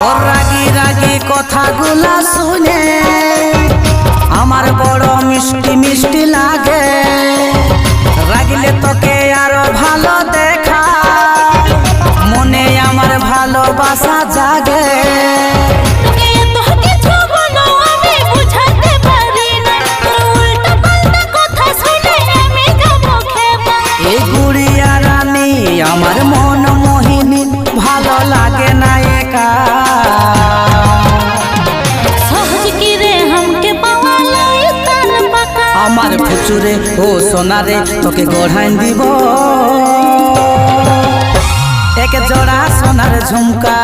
রাগি রাগি কথাগুলা শুনে আমার বড় মিষ্টি মিষ্টি লাগে। রাগলে তোকে আরো ভালো দেখা, মনে আমার ভালোবাসা জাগে। এই গুড়িয়া রানী আমার মন মোহিনী, ভালো লাগে না একা। আমার ফুচুরে ও সোনারে তোকে গড়াই দিব এক জোড়া সোনার ঝুমকা।